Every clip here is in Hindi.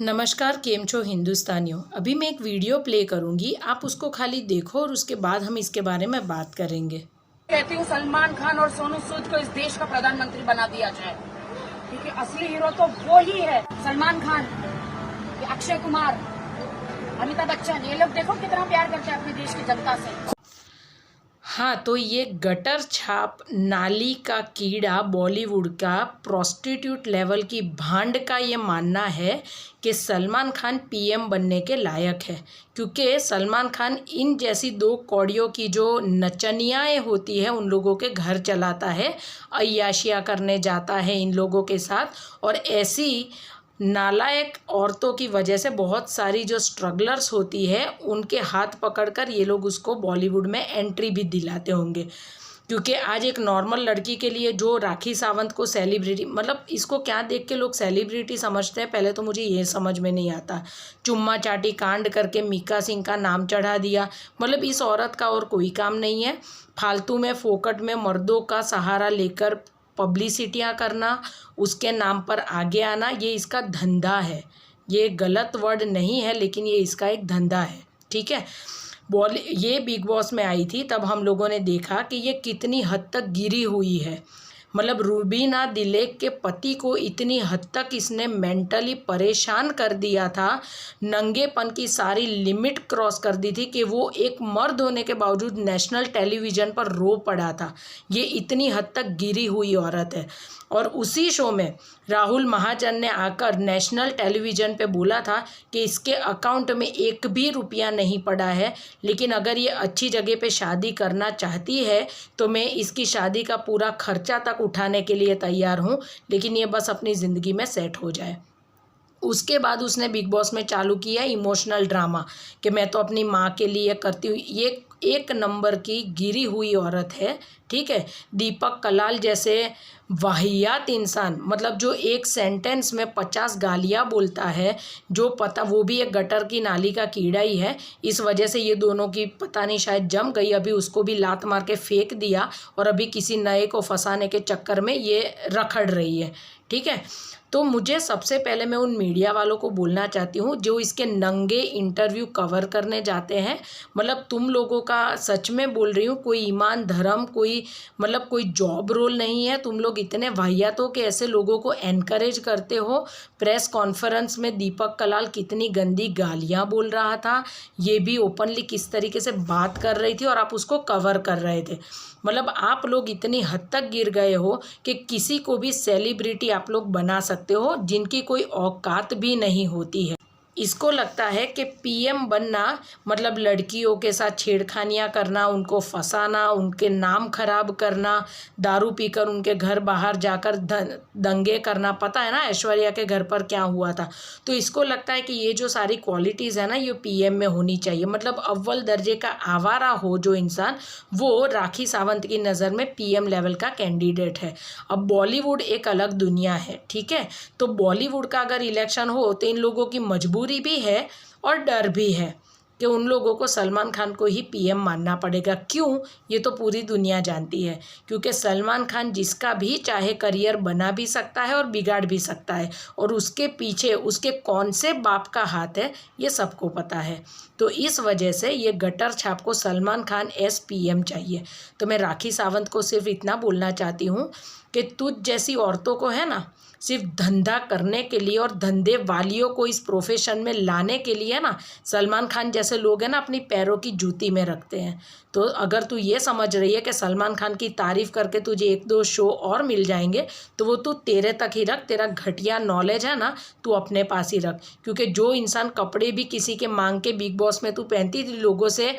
नमस्कार, केम छो हिंदुस्तानियों। अभी मैं एक वीडियो प्ले करूंगी, आप उसको खाली देखो और उसके बाद हम इसके बारे में बात करेंगे। कहती हूँ सलमान खान और सोनू सूद को इस देश का प्रधानमंत्री बना दिया जाए, क्योंकि असली हीरो तो वो ही है। सलमान खान, अक्षय कुमार, अमिताभ बच्चन, ये लोग देखो कितना प्यार करते हैं अपने देश की जनता से। हाँ, तो ये गटर छाप नाली का कीड़ा बॉलीवुड का प्रोस्टिट्यूट लेवल की भांड का ये मानना है कि सलमान खान पीएम बनने के लायक है, क्योंकि सलमान खान इन जैसी दो कौड़ियों की जो नचनियाएँ होती है उन लोगों के घर चलाता है, अय्याशियाँ करने जाता है इन लोगों के साथ। और ऐसी नालायक औरतों की वजह से बहुत सारी जो स्ट्रगलर्स होती है उनके हाथ पकड़कर ये लोग उसको बॉलीवुड में एंट्री भी दिलाते होंगे। क्योंकि आज एक नॉर्मल लड़की के लिए जो राखी सावंत को सेलिब्रिटी, मतलब इसको क्या देख के लोग सेलिब्रिटी समझते हैं, पहले तो मुझे ये समझ में नहीं आता। चुम्मा चाटी कांड करके मीका सिंह का नाम चढ़ा दिया। मतलब इस औरत का और कोई काम नहीं है, फालतू में फोकट में मर्दों का सहारा लेकर पब्लिसिटियाँ करना, उसके नाम पर आगे आना, ये इसका धंधा है। ये गलत वर्ड नहीं है, लेकिन ये इसका एक धंधा है। ठीक है, ये बिग बॉस में आई थी, तब हम लोगों ने देखा कि ये कितनी हद तक गिरी हुई है। मतलब रूबीना दिलेक के पति को इतनी हद तक इसने मेंटली परेशान कर दिया था, नंगेपन की सारी लिमिट क्रॉस कर दी थी कि वो एक मर्द होने के बावजूद नेशनल टेलीविज़न पर रो पड़ा था। ये इतनी हद तक गिरी हुई औरत है। और उसी शो में राहुल महाजन ने आकर नेशनल टेलीविज़न पे बोला था कि इसके अकाउंट में एक भी रुपया नहीं पड़ा है, लेकिन अगर ये अच्छी जगह पे शादी करना चाहती है तो मैं इसकी शादी का पूरा खर्चा तक उठाने के लिए तैयार हूँ, लेकिन ये बस अपनी ज़िंदगी में सेट हो जाए। उसके बाद उसने बिग बॉस में चालू किया इमोशनल ड्रामा कि मैं तो अपनी माँ के लिए करती हूँ। ये एक नंबर की गिरी हुई औरत है। ठीक है, दीपक कलाल जैसे वाहियात इंसान, मतलब जो एक सेंटेंस में 50 गालियाँ बोलता है, जो पता वो भी एक गटर की नाली का कीड़ा ही है। इस वजह से ये दोनों की पता नहीं शायद जम गई, अभी उसको भी लात मार के फेंक दिया और अभी किसी नए को फंसाने के चक्कर में ये रखड़ रही है। ठीक है, तो मुझे सबसे पहले मैं उन मीडिया वालों को बोलना चाहती हूँ जो इसके नंगे इंटरव्यू कवर करने जाते हैं। मतलब तुम लोगों का, सच में बोल रही हूँ, कोई ईमान धर्म, कोई मतलब कोई जॉब रोल नहीं है। तुम लोग इतने वाहियात हो कि ऐसे लोगों को एनकरेज करते हो। प्रेस कॉन्फ्रेंस में दीपक कलाल कितनी गंदी गालियाँ बोल रहा था, ये भी ओपनली किस तरीके से बात कर रही थी और आप उसको कवर कर रहे थे। मतलब आप लोग इतनी हद तक गिर गए हो कि किसी को भी सेलिब्रिटी आप लोग बना सकते हो, जिनकी कोई औकात भी नहीं होती है। इसको लगता है कि पीएम बनना मतलब लड़कियों के साथ छेड़खानियाँ करना, उनको फंसाना, उनके नाम खराब करना, दारू पीकर उनके घर बाहर जाकर दंगे करना। पता है ना ऐश्वर्या के घर पर क्या हुआ था। तो इसको लगता है कि ये जो सारी क्वालिटीज़ है ना, ये पीएम में होनी चाहिए। मतलब अव्वल दर्जे का आवारा हो जो इंसान, वो राखी सावंत की नज़र में पीएम लेवल का कैंडिडेट है। अब बॉलीवुड एक अलग दुनिया है। ठीक है, तो बॉलीवुड का अगर इलेक्शन हो तो इन लोगों की मजबूरी भी है और डर भी है कि उन लोगों को सलमान खान को ही पीएम मानना पड़ेगा। क्यों? ये तो पूरी दुनिया जानती है, क्योंकि सलमान खान जिसका भी चाहे करियर बना भी सकता है और बिगाड़ भी सकता है, और उसके पीछे उसके कौन से बाप का हाथ है ये सबको पता है। तो इस वजह से ये गटर छाप को सलमान खान एस पीएम चाहिए। तो मैं राखी सावंत को सिर्फ इतना बोलना चाहती हूँ कि तुझ जैसी औरतों को है ना, सिर्फ धंधा करने के लिए और धंधे वालियों को इस प्रोफेशन में लाने के लिए ना, सलमान खान जैसे लोग हैं ना अपनी पैरों की जूती में रखते हैं। तो अगर तू ये समझ रही है कि सलमान खान की तारीफ़ करके तुझे एक दो शो और मिल जाएंगे, तो वो तू तेरे तक ही रख। तेरा घटिया नॉलेज है ना, तू अपने पास ही रख। क्योंकि जो इंसान कपड़े भी किसी के मांग के बिग बॉस में तू पहनती थी, लोगों से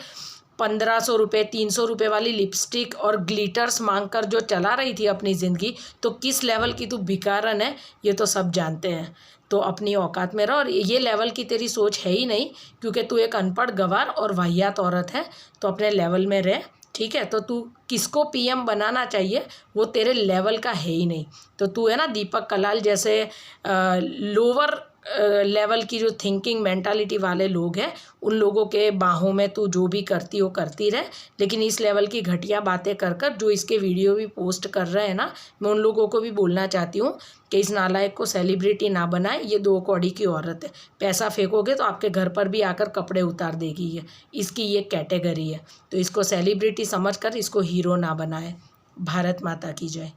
1500 रुपये 300 रुपये वाली लिपस्टिक और ग्लिटर्स मांगकर जो चला रही थी अपनी ज़िंदगी, तो किस लेवल की तू भिखारन है ये तो सब जानते हैं। तो अपनी औकात में रहो, और ये लेवल की तेरी सोच है ही नहीं, क्योंकि तू एक अनपढ़ गंवार और वाहियात औरत है। तो अपने लेवल में रह। ठीक है, तो तू किसको पीएम बनाना चाहिए वो तेरे लेवल का है ही नहीं। तो तू है ना दीपक कलाल जैसे लोअर लेवल की जो थिंकिंग मेंटालिटी वाले लोग हैं उन लोगों के बाहों में तू जो भी करती हो करती रहे, लेकिन इस लेवल की घटिया बातें कर कर जो इसके वीडियो भी पोस्ट कर रहे हैं ना, मैं उन लोगों को भी बोलना चाहती हूँ कि इस नालायक को सेलिब्रिटी ना बनाए। ये 2 कौड़ी की औरत है, पैसा फेंकोगे तो आपके घर पर भी आकर कपड़े उतार देगी। ये इसकी ये कैटेगरी है, तो इसको सेलिब्रिटी समझ कर इसको हीरो ना बनाए। भारत माता की जय।